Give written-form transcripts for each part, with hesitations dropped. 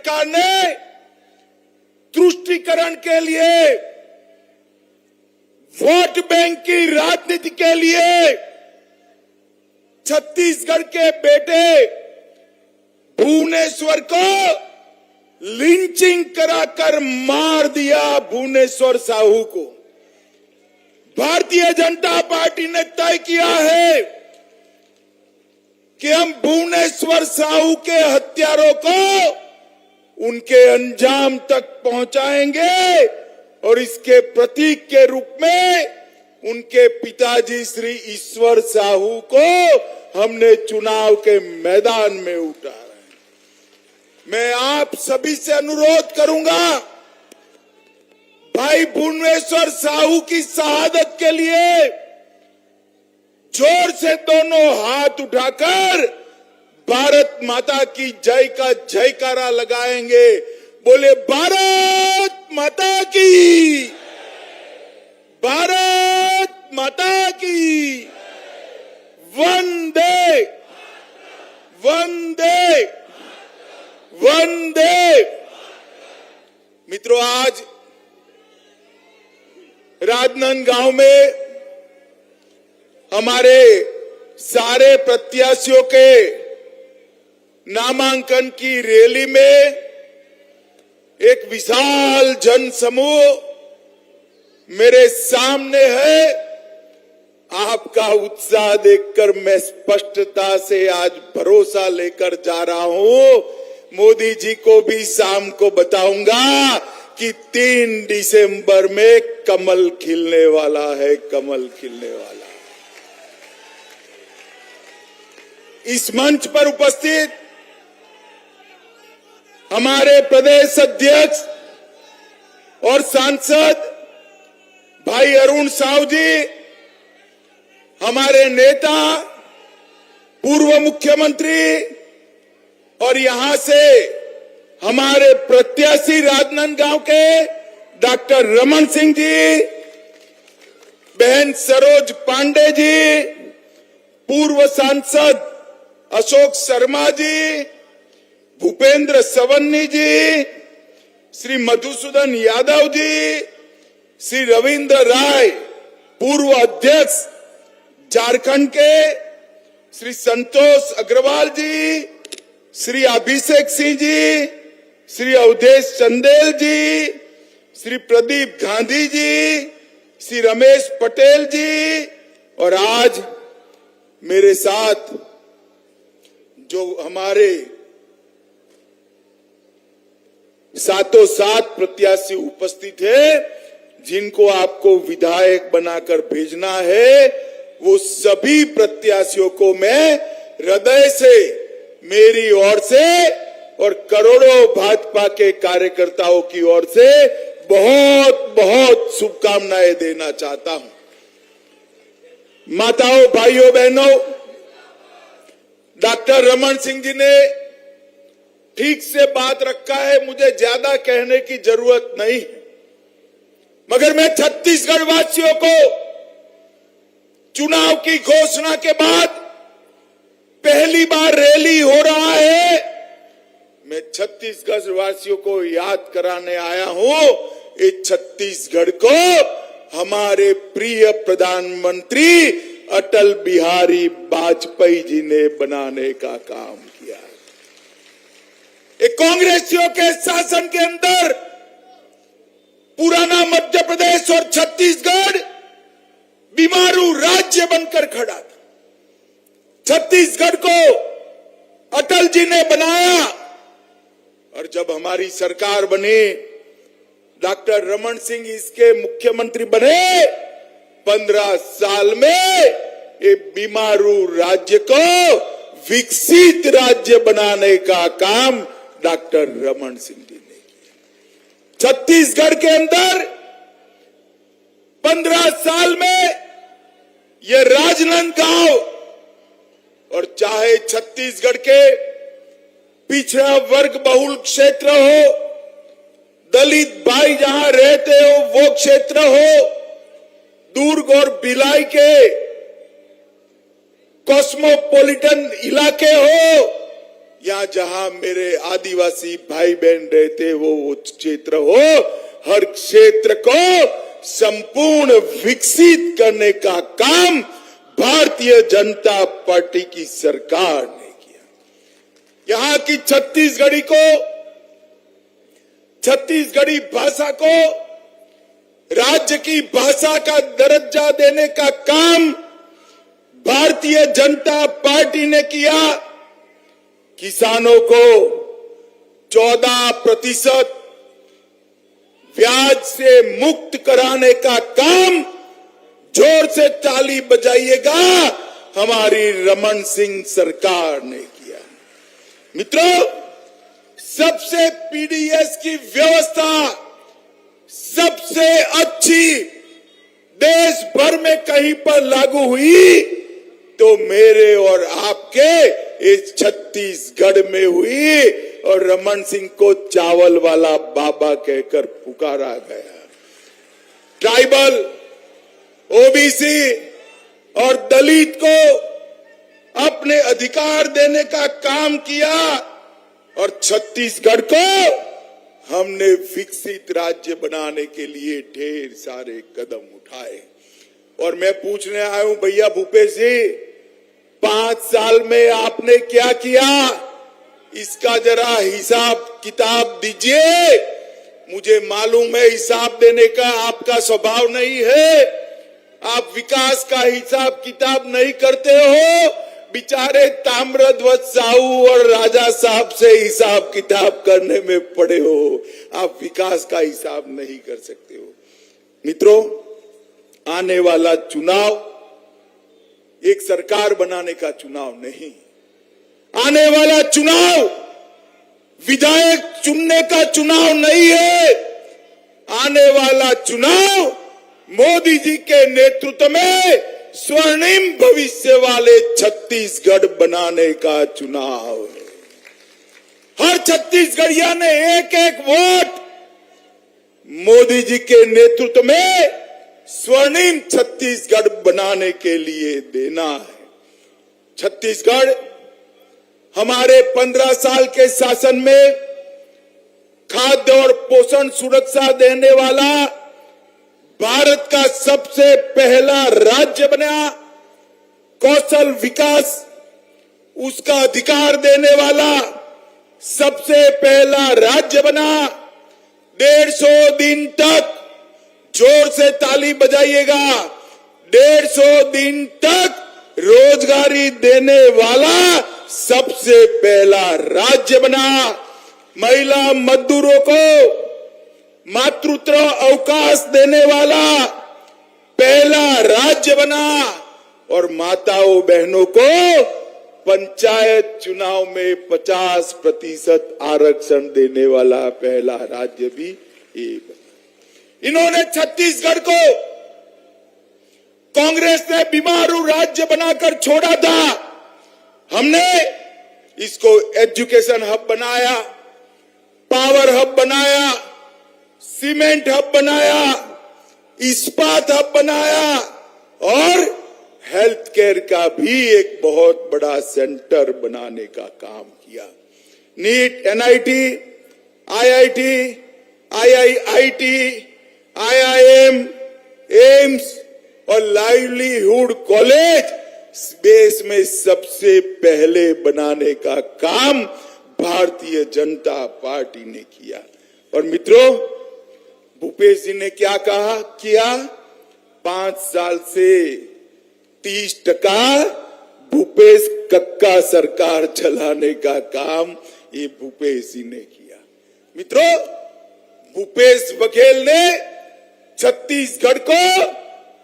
सरकार ने तुष्टीकरण के लिए, वोट बैंक की राजनीति के लिए छत्तीसगढ़ के बेटे भुवनेश्वर को लिंचिंग कराकर मार दिया। भुवनेश्वर साहू को भारतीय जनता पार्टी ने तय किया है कि हम भुवनेश्वर साहू के हत्यारों को उनके अंजाम तक पहुंचाएंगे और इसके प्रतीक के रूप में उनके पिताजी श्री ईश्वर साहू को हमने चुनाव के मैदान में उतारा है। मैं आप सभी से अनुरोध करूंगा, भाई भुवनेश्वर साहू की शहादत के लिए जोर से दोनों हाथ उठाकर भारत माता की जय का जयकारा लगाएंगे। बोले भारत माता की, भारत माता की, वंदे वंदे वंदे। मित्रों, आज राजनांदगांव में हमारे सारे प्रत्याशियों के नामांकन की रैली में एक विशाल जन समूह मेरे सामने है। आपका उत्साह देखकर मैं स्पष्टता से आज भरोसा लेकर जा रहा हूं। मोदी जी को भी शाम को बताऊंगा कि 3 दिसंबर में कमल खिलने वाला है, कमल खिलने वाला। इस मंच पर उपस्थित हमारे प्रदेश अध्यक्ष और सांसद भाई अरुण साहू जी, हमारे नेता पूर्व मुख्यमंत्री और यहां से हमारे प्रत्याशी राजनांदगांव के डॉक्टर रमन सिंह जी, बहन सरोज पांडे जी, पूर्व सांसद अशोक शर्मा जी, भूपेंद्र सवन्नी जी, श्री मधुसूदन यादव जी, श्री रविंद्र राय, पूर्व अध्यक्ष झारखंड के, श्री संतोष अग्रवाल जी, श्री अभिषेक सिंह जी, श्री अवधेश चंदेल जी, श्री प्रदीप गांधी जी, श्री रमेश पटेल जी, और आज मेरे साथ जो हमारे सातों सात प्रत्याशी उपस्थित है, जिनको आपको विधायक बनाकर भेजना है, वो सभी प्रत्याशियों को मैं हृदय से, मेरी ओर से और करोड़ों भाजपा के कार्यकर्ताओं की ओर से बहुत बहुत शुभकामनाएं देना चाहता हूं। माताओं, भाइयों, बहनों, डॉक्टर रमन सिंह जी ने ठीक से बात रखा है, मुझे ज्यादा कहने की जरूरत नहीं है। मगर मैं छत्तीसगढ़ वासियों को चुनाव की घोषणा के बाद पहली बार रैली हो रहा है, मैं छत्तीसगढ़ वासियों को याद कराने आया हूं। इस छत्तीसगढ़ को हमारे प्रिय प्रधानमंत्री अटल बिहारी वाजपेयी जी ने बनाने का काम किया। एक कांग्रेसियों के शासन के अंदर पुराना मध्य प्रदेश और छत्तीसगढ़ बीमारू राज्य बनकर खड़ा था। छत्तीसगढ़ को अटल जी ने बनाया और जब हमारी सरकार बनी, डॉक्टर रमन सिंह इसके मुख्यमंत्री बने, 15 साल में ये बीमारू राज्य को विकसित राज्य बनाने का काम डॉक्टर रमन सिंह जी ने किया। छत्तीसगढ़ के अंदर 15 साल में ये राजनांदगांव, और चाहे छत्तीसगढ़ के पिछड़ा वर्ग बहुल क्षेत्र हो, दलित भाई जहां रहते हो वो क्षेत्र हो, दुर्ग और भिलाई के कॉस्मोपॉलिटन इलाके हो, या जहां मेरे आदिवासी भाई बहन रहते हो वो क्षेत्र हो, हर क्षेत्र को संपूर्ण विकसित करने का काम भारतीय जनता पार्टी की सरकार ने किया। यहां की छत्तीसगढ़ी भाषा को राज्य की भाषा का दर्जा देने का काम भारतीय जनता पार्टी ने किया। किसानों को 14% ब्याज से मुक्त कराने का काम, जोर से ताली बजाइएगा, हमारी रमन सिंह सरकार ने किया। मित्रों, सबसे पीडीएस की व्यवस्था सबसे अच्छी देश भर में कहीं पर लागू हुई तो मेरे और आपके इस छत्तीसगढ़ में हुई, और रमन सिंह को चावल वाला बाबा कहकर पुकारा गया। ट्राइबल, ओबीसी और दलित को अपने अधिकार देने का काम किया, और छत्तीसगढ़ को हमने विकसित राज्य बनाने के लिए ढेर सारे कदम उठाए। और मैं पूछने आया हूं, भैया भूपेश जी, 5 साल में आपने क्या किया, इसका जरा हिसाब किताब दीजिए। मुझे मालूम है हिसाब देने का आपका स्वभाव नहीं है, आप विकास का हिसाब किताब नहीं करते हो। बेचारे ताम्रध्वज साहू और राजा साहब से हिसाब किताब करने में पड़े हो, आप विकास का हिसाब नहीं कर सकते हो। मित्रों, आने वाला चुनाव एक सरकार बनाने का चुनाव नहीं, आने वाला चुनाव विधायक चुनने का चुनाव नहीं है। आने वाला चुनाव मोदी जी के नेतृत्व में स्वर्णिम भविष्य वाले छत्तीसगढ़ बनाने का चुनाव है। हर छत्तीसगढ़िया ने एक एक वोट मोदी जी के नेतृत्व में स्वर्णिम छत्तीसगढ़ बनाने के लिए देना है। छत्तीसगढ़ हमारे 15 साल के शासन में खाद्य और पोषण सुरक्षा देने वाला भारत का सबसे पहला राज्य बना। कौशल विकास उसका अधिकार देने वाला सबसे पहला राज्य बना। 150 दिन तक, जोर से ताली बजाइएगा, 150 दिन तक रोजगारी देने वाला सबसे पहला राज्य बना। महिला मजदूरों को मातृत्व अवकाश देने वाला पहला राज्य बना, और माताओं बहनों को पंचायत चुनाव में 50% आरक्षण देने वाला पहला राज्य भी ये बना। इन्होंने छत्तीसगढ़ को कांग्रेस ने बीमारू राज्य बनाकर छोड़ा था। हमने इसको एजुकेशन हब बनाया, पावर हब बनाया, सीमेंट हब बनाया, इस्पात हब बनाया, और हेल्थ केयर का भी एक बहुत बड़ा सेंटर बनाने का काम किया। NEET, NIT, IIT, IIIT, IIM, AIIMS और लाइवलीहुड कॉलेज देश में सबसे पहले बनाने का काम भारतीय जनता पार्टी ने किया। और मित्रों, भूपेश जी ने क्या किया, 5 साल से 30% भूपेश कक्का सरकार चलाने का काम ये भूपेश जी ने किया। मित्रों, भूपेश बघेल ने छत्तीसगढ़ को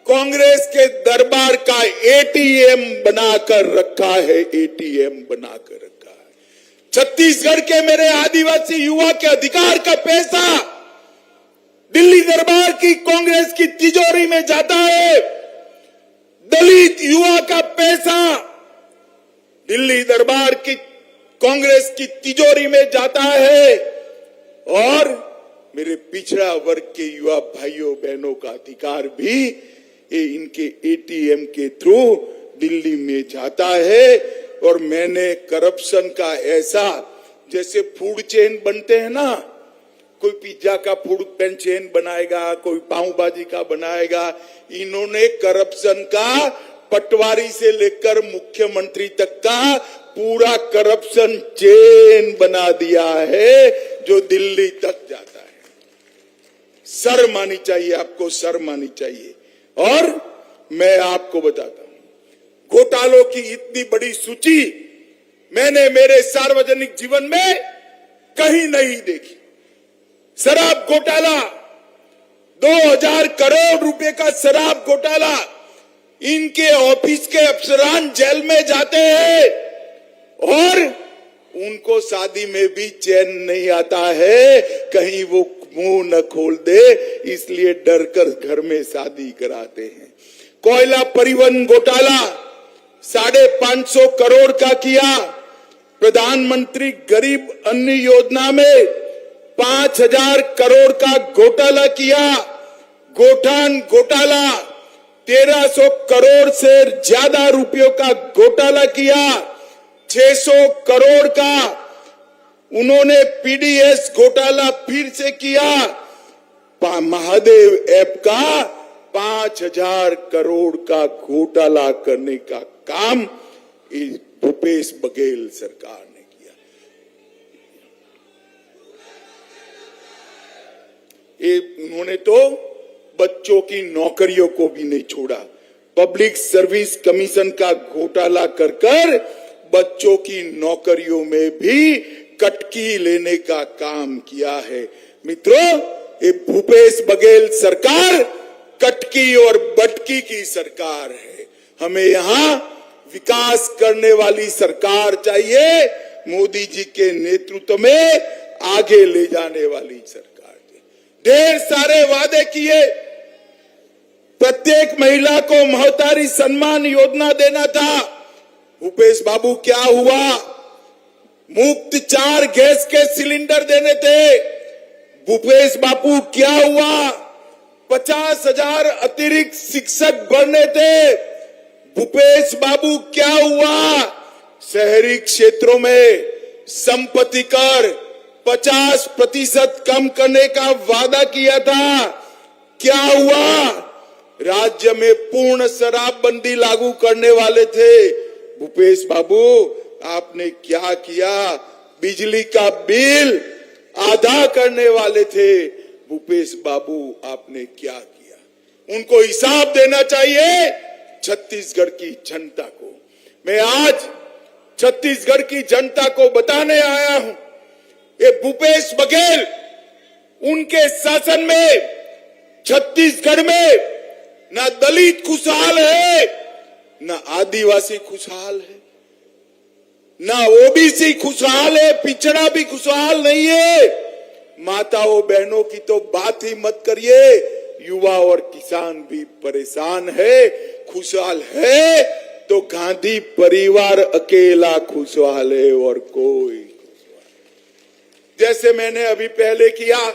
कांग्रेस के दरबार का एटीएम बनाकर रखा है, एटीएम बनाकर रखा है। छत्तीसगढ़ के मेरे आदिवासी युवा के अधिकार का पैसा दिल्ली दरबार की कांग्रेस की तिजोरी में जाता है। दलित युवा का पैसा दिल्ली दरबार की कांग्रेस की तिजोरी में जाता है, और मेरे पिछड़ा वर्ग के युवा भाइयों बहनों का अधिकार भी ये इनके एटीएम के थ्रू दिल्ली में जाता है। और मैंने करप्शन का ऐसा, जैसे फूड चेन बनते हैं ना, कोई पिज्जा का फूड चेन बनाएगा, कोई पाव भाजी का बनाएगा, इन्होंने करप्शन का पटवारी से लेकर मुख्यमंत्री तक का पूरा करप्शन चेन बना दिया है, जो दिल्ली तक जाता है। शर्म आनी चाहिए आपको, शर्म आनी चाहिए। और मैं आपको बताता हूं, घोटालों की इतनी बड़ी सूची मैंने मेरे सार्वजनिक जीवन में कहीं नहीं देखी। शराब घोटाला, 2000 करोड़ रुपए का शराब घोटाला, इनके ऑफिस के अफसरान जेल में जाते हैं और उनको शादी में भी चैन नहीं आता है, कहीं वो मुंह न खोल दे, इसलिए डरकर घर में शादी कराते हैं। कोयला परिवहन घोटाला 550 करोड़ का किया। प्रधानमंत्री गरीब अन्न योजना में 5000 करोड़ का घोटाला किया। गोठान घोटाला 1300 करोड़ से ज्यादा रुपयों का घोटाला किया। 600 करोड़ का उन्होंने पीडीएस घोटाला फिर से किया। महादेव ऐप का 5000 करोड़ का घोटाला करने का काम भूपेश बघेल सरकार ने किया। ये उन्होंने तो बच्चों की नौकरियों को भी नहीं छोड़ा। पब्लिक सर्विस कमीशन का घोटाला कर कर बच्चों की नौकरियों में भी कटकी लेने का काम किया है। मित्रों, ये भूपेश बघेल सरकार कटकी और बटकी की सरकार है। हमें यहाँ विकास करने वाली सरकार चाहिए, मोदी जी के नेतृत्व में आगे ले जाने वाली सरकार चाहिए। ढेर सारे वादे किए, प्रत्येक महिला को महतारी सम्मान योजना देना था। भूपेश बाबू क्या हुआ? मुफ्त 4 गैस के सिलेंडर देने थे। भूपेश बाबू क्या हुआ? 50,000 अतिरिक्त शिक्षक बढ़ने थे। भूपेश बाबू क्या हुआ? शहरी क्षेत्रों में संपत्ति कर 50% कम करने का वादा किया था। क्या हुआ? राज्य में पूर्ण शराबबंदी लागू करने वाले थे। भूपेश बाबू आपने क्या किया? बिजली का बिल आधा करने वाले थे। भूपेश बाबू आपने क्या किया? उनको हिसाब देना चाहिए छत्तीसगढ़ की जनता को। मैं आज छत्तीसगढ़ की जनता को बताने आया हूं, ये भूपेश बघेल, उनके शासन में छत्तीसगढ़ में ना दलित खुशहाल है, ना आदिवासी खुशहाल है, ना ओबीसी खुशहाल है, पिछड़ा भी खुशहाल नहीं है। माताओं बहनों की तो बात ही मत करिए, युवा और किसान भी परेशान है। खुशहाल है तो गांधी परिवार अकेला खुशहाल है और कोई खुशहाल। जैसे मैंने अभी पहले किया,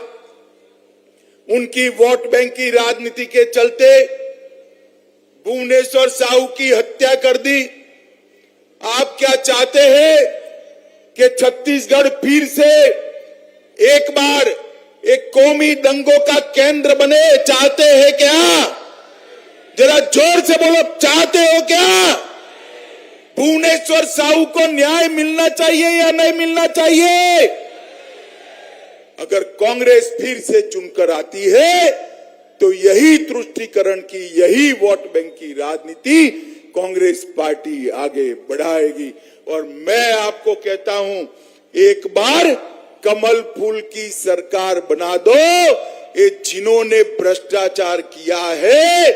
उनकी वोट बैंक की राजनीति के चलते भुवनेश्वर साहू की हत्या कर दी। आप क्या चाहते हैं कि छत्तीसगढ़ फिर से एक बार एक कौमी दंगों का केंद्र बने? चाहते हैं क्या? जरा जोर से बोलो, चाहते हो क्या? भुवनेश्वर साहू को न्याय मिलना चाहिए या नहीं मिलना चाहिए? अगर कांग्रेस फिर से चुनकर आती है तो यही तुष्टीकरण की, यही वोट बैंक की राजनीति कांग्रेस पार्टी आगे बढ़ाएगी। और मैं आपको कहता हूं, एक बार कमल फूल की सरकार बना दो। ये जिन्होंने भ्रष्टाचार किया है,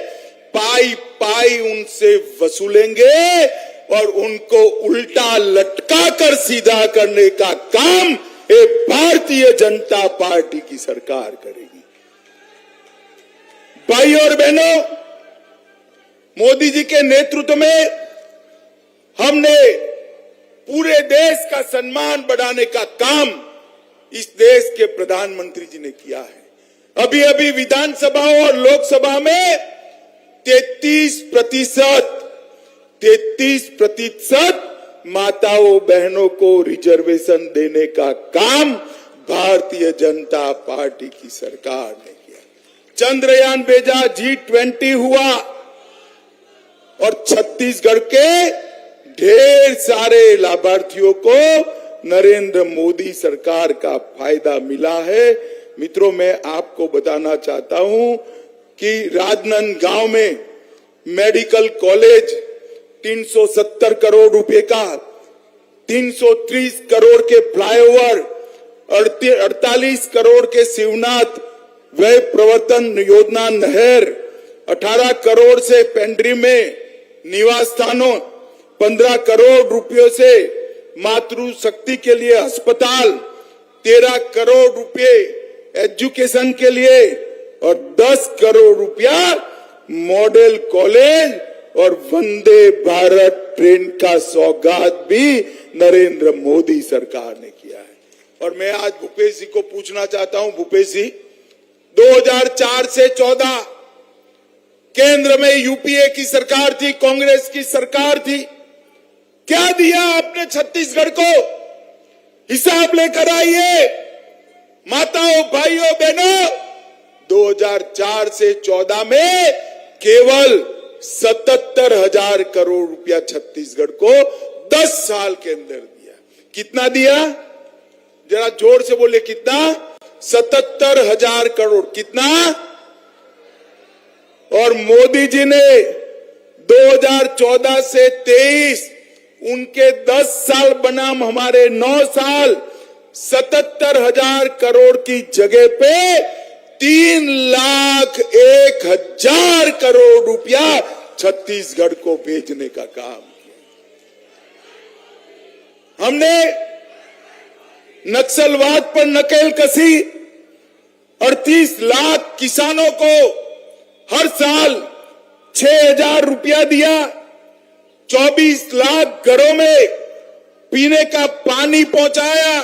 पाई पाई उनसे वसूलेंगे और उनको उल्टा लटका कर सीधा करने का काम ये भारतीय जनता पार्टी की सरकार करेगी। भाई और बहनों, मोदी जी के नेतृत्व में हमने पूरे देश का सम्मान बढ़ाने का काम इस देश के प्रधानमंत्री जी ने किया है। अभी अभी विधानसभा और लोकसभा में 33% माताओं बहनों को रिजर्वेशन देने का काम भारतीय जनता पार्टी की सरकार ने किया। चंद्रयान भेजा, G20 हुआ और छत्तीसगढ़ के ढेर सारे लाभार्थियों को नरेंद्र मोदी सरकार का फायदा मिला है। मित्रों, मैं आपको बताना चाहता हूं कि राजनांदगांव में मेडिकल कॉलेज 370 करोड़ रुपए का, 330 करोड़ के फ्लाईओवर, 48 करोड़ के शिवनाथ व्यय प्रवर्तन योजना नहर, 18 करोड़ से पेंड्री में निवास स्थानों, 15 करोड़ रुपयों से मातृ शक्ति के लिए अस्पताल, 13 करोड़ रुपए एजुकेशन के लिए और 10 करोड़ रुपया मॉडल कॉलेज और वंदे भारत ट्रेन का सौगात भी नरेंद्र मोदी सरकार ने किया है। और मैं आज भूपेश जी को पूछना चाहता हूं, भूपेश जी, 2004 से 14 केंद्र में यूपीए की सरकार थी, कांग्रेस की सरकार थी, क्या दिया आपने छत्तीसगढ़ को? हिसाब लेकर आइए माताओं भाइयों बहनों। 2004 से 14 में केवल 77,000 करोड़ रुपया छत्तीसगढ़ को 10 साल के अंदर दिया। कितना दिया? जरा जोर से बोले, कितना? 77,000 करोड़। कितना? और मोदी जी ने 2014 से 23 उनके 10 साल बनाम हमारे 9 साल 77,000 करोड़ की जगह पे 3,01,000 करोड़ रुपया छत्तीसगढ़ को भेजने का काम किया। हमने नक्सलवाद पर नकेल कसी, 38 लाख किसानों को हर साल 6,000 रुपया दिया, 24 लाख घरों में पीने का पानी पहुंचाया,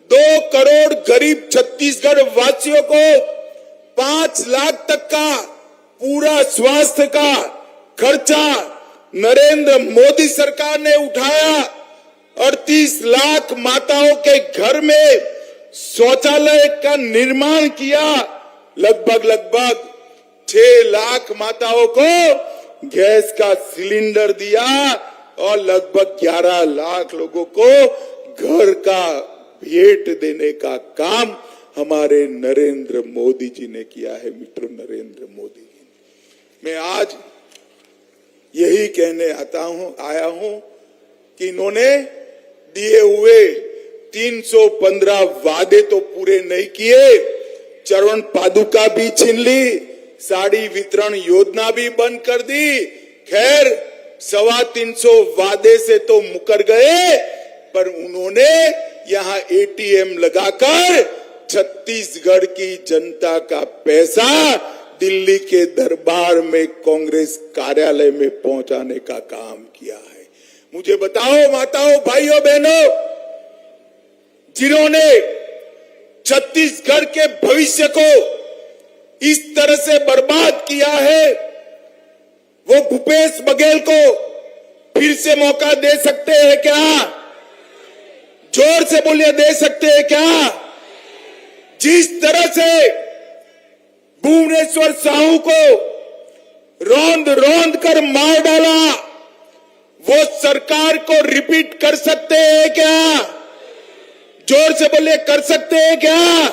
2 करोड़ गरीब छत्तीसगढ़ वासियों को 5 लाख तक का पूरा स्वास्थ्य का खर्चा नरेंद्र मोदी सरकार ने उठाया। 38 लाख माताओं के घर में शौचालय का निर्माण किया, लगभग 6 लाख माताओं को गैस का सिलेंडर दिया और लगभग 11 लाख लोगों को घर का भेंट देने का काम हमारे नरेंद्र मोदी जी ने किया है। मित्रों, नरेंद्र मोदी जी, मैं आज यही कहने आया हूं कि इन्होंने दिए हुए 315 वादे तो पूरे नहीं किए, चरण पादुका भी छीन ली, साड़ी वितरण योजना भी बंद कर दी। खैर 325 वादे से तो मुकर गए, पर उन्होंने यहां एटीएम लगाकर छत्तीसगढ़ की जनता का पैसा दिल्ली के दरबार में कांग्रेस कार्यालय में पहुंचाने का काम किया है। मुझे बताओ माताओं भाइयों बहनों, जिन्होंने छत्तीसगढ़ के भविष्य को इस तरह से बर्बाद किया है, वो भूपेश बघेल को फिर से मौका दे सकते हैं क्या? जोर से बोलिए, दे सकते हैं क्या? जिस तरह से भुवनेश्वर साहू को रौंद कर मार डाला, वो सरकार को रिपीट कर सकते हैं क्या? जोर से बोलिए, कर सकते हैं क्या?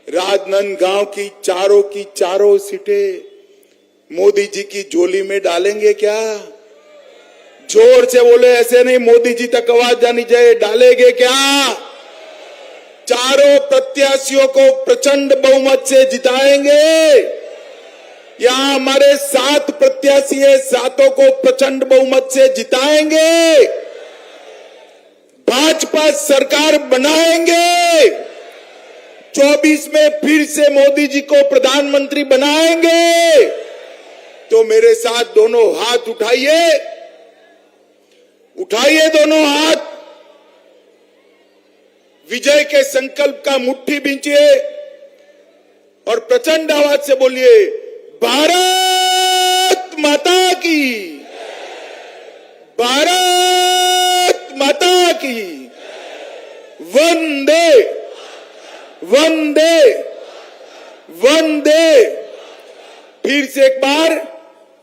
राजनांदगांव की चारों सीटें मोदी जी की झोली में डालेंगे क्या? जोर से बोले, ऐसे नहीं, मोदी जी तक आवाज जानी चाहिए, डालेंगे क्या? चारों प्रत्याशियों को प्रचंड बहुमत से जिताएंगे। यहां हमारे 7 प्रत्याशी है, 7 को प्रचंड बहुमत से जिताएंगे। भाजपा सरकार बनाएंगे। 24 में फिर से मोदी जी को प्रधानमंत्री बनाएंगे। तो मेरे साथ दोनों हाथ उठाइए दोनों हाथ, विजय के संकल्प का मुट्ठी बींचिए और प्रचंड आवाज से बोलिए, भारत माता की, भारत माता की वंदे वंदे वंदे। फिर से एक बार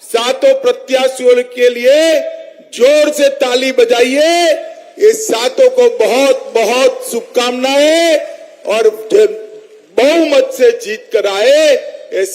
सातों प्रत्याशियों के लिए जोर से ताली बजाइए। ये सातों को बहुत बहुत शुभकामनाएं और बहुमत से जीत कर आए ऐसी